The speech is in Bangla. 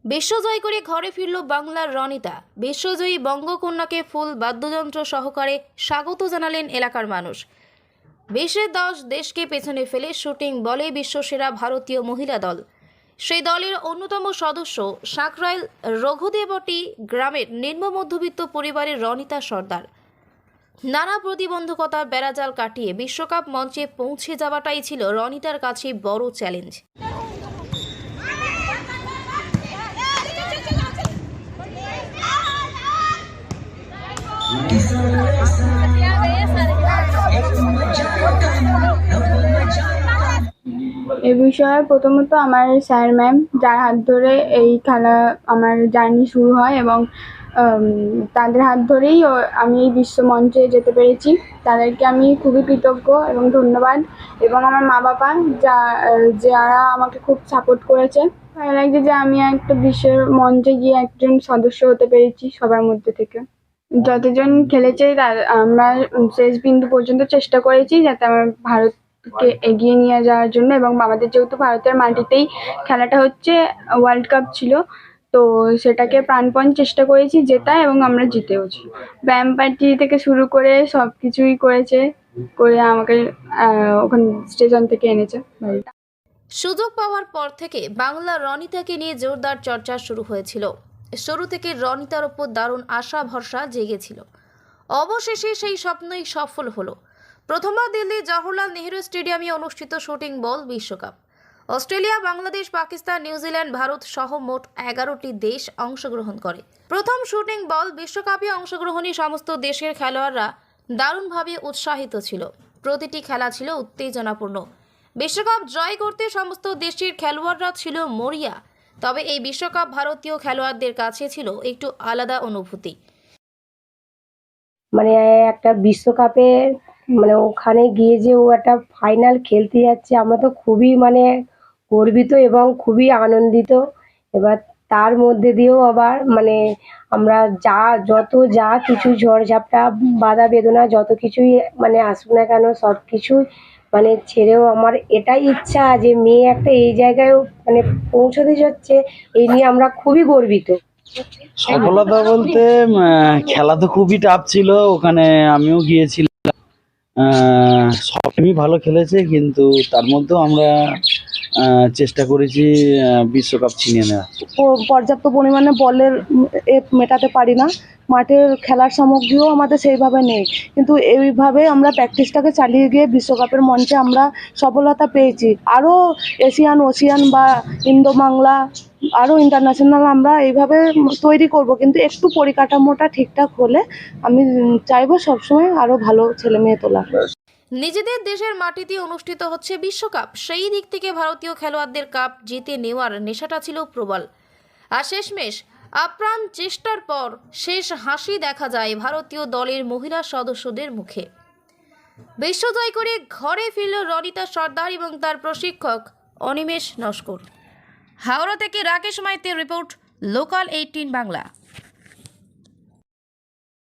বিশ্বজয় করে ঘরে ফিরল বাংলার রনিতা। বিশ্বজয়ী বঙ্গকন্যাকে ফুল বাদ্যযন্ত্র সহকারে স্বাগত জানালেন এলাকার মানুষ। বিশ্বের 10 দেশকে পেছনে ফেলে শুটিং বলে বিশ্বসেরা ভারতীয় মহিলা দল। সেই দলের অন্যতম সদস্য সাকরাইল রঘুদেবটি গ্রামের নিম্ন মধ্যবিত্ত পরিবারের রনিতা সর্দার। নানা প্রতিবন্ধকতার বেড়াজাল কাটিয়ে বিশ্বকাপ মঞ্চে পৌঁছে যাওয়াটাই ছিল রনিতার কাছে বড় চ্যালেঞ্জ। এ বিষয়ে প্রথমত আমার স্যার ম্যাম যার হাত ধরে এই খেলা আমার জার্নি শুরু হয় এবং তাদের হাত ধরেই আমি এই বিশ্ব মঞ্চে যেতে পেরেছি। তাদেরকে আমি খুবই কৃতজ্ঞ এবং ধন্যবাদ, এবং আমার মা বাবা যারা আমাকে খুব সাপোর্ট করেছে। ভালো লাগছে যে আমি একটা বিশ্বের মঞ্চে গিয়ে একজন সদস্য হতে পেরেছি সবার মধ্যে থেকে। যতজন খেলেছে আমরা শেষ বিন্দু পর্যন্ত চেষ্টা করেছি যাতে আমার ভারতকে এগিয়ে নিয়ে যাওয়ার জন্য, এবং আমাদের যেহেতু ভারতের মাটিতেই খেলাটা হচ্ছে, ওয়ার্ল্ড কাপ ছিল, তো সেটাকে প্রাণপণ চেষ্টা করেছি জেতা, এবং আমরা জিতেওছি। ব্যায়াম পার্টি থেকে শুরু করে সব কিছুই করে আমাকে ওখানে স্টেশন থেকে এনেছে। সুযোগ পাওয়ার পর থেকে বাংলা রনিতাকে নিয়ে জোরদার চর্চা শুরু হয়েছিল। শুরু থেকে রনিতার ওপর দারুণ আশা ভরসা জেগেছিল। অবশেষে সেই স্বপ্নই সফল হলো। প্রথমবার দিল্লি জওহরলাল নেহেরু স্টেডিয়ামে অনুষ্ঠিত শুটিং বল বিশ্বকাপ। অস্ট্রেলিয়া, বাংলাদেশ, পাকিস্তান, নিউজিল্যান্ড, ভারত সহ মোট 11টি দেশ অংশগ্রহণ করে। প্রথম শুটিং বল বিশ্বকাপে অংশগ্রহণী সমস্ত দেশের খেলোয়াড়রা দারুণভাবে উৎসাহিত ছিল। প্রতিটি খেলা ছিল উত্তেজনাপূর্ণ। বিশ্বকাপ জয় করতে সমস্ত দেশের খেলোয়াড়রা ছিল মরিয়া। তবে এই বিশ্বকাপ ভারতীয় খেলোয়াড়দের কাছে ছিল একটু আলাদা অনুভূতি। মানে একটা বিশ্বকাপে ওখানে গিয়ে যে ও একটা ফাইনাল খেলতে যাচ্ছে, আমরা তো খুবই গর্বিত এবং খুবই আনন্দিত। এবার তার মধ্যে দিয়েও আবার আমরা যা কিছু ঝড়ঝাপটা, বাধা বেদনা যত কিছুই আসুক না কেন, সব কিছুই ছেড়েও আমার এটাই ইচ্ছা যে মেয়ে একটা এই জায়গায় পৌঁছতে যাচ্ছে, এই নিয়ে আমরা খুবই গর্বিত। সফলতা বলতে খেলা তো খুবই টাফ ছিল, ওখানে আমিও গিয়েছিলাম। সব টিমই ভালো খেলেছে, কিন্তু তার মধ্যেও আমরা চেষ্টা করেছি বিশ্বকাপ ছিনিয়ে নেওয়া। পর্যাপ্ত পরিমাণে বলের মেটাতে পারি না, মাঠের খেলার সামগ্রীও আমাদের সেইভাবে নেই, কিন্তু এইভাবে আমরা প্র্যাকটিসটাকে চালিয়ে গিয়ে বিশ্বকাপের মঞ্চে আমরা সফলতা পেয়েছি। আরও ওশিয়ান বা ইন্দো বাংলা আরও ইন্টারন্যাশনাল আমরা এইভাবে তৈরি করব, কিন্তু একটু পরিকাঠামোটা ঠিকঠাক হলে আমি চাইবো সবসময় আরও ভালো ছেলে মেয়ে তোলা। নিজেদের দেশের মাটিতে অনুষ্ঠিত হচ্ছে বিশ্বকাপ, সেই দিক থেকে ভারতীয় খেলোয়াড়দের কাপ জিতে নেওয়ার নেশাটা ছিল প্রবল। আর শেষমেশ আপ্রাণ চেষ্টার পর শেষ হাসি দেখা যায় ভারতীয় দলের মহিলা সদস্যদের মুখে। বিশ্বজয় করে ঘরে ফিরল রনিতা সর্দার এবং তার প্রশিক্ষক অনিমেষ নস্কর। হাওড়া থেকে রাকেশ মাইতের রিপোর্ট, লোকাল 18 বাংলা।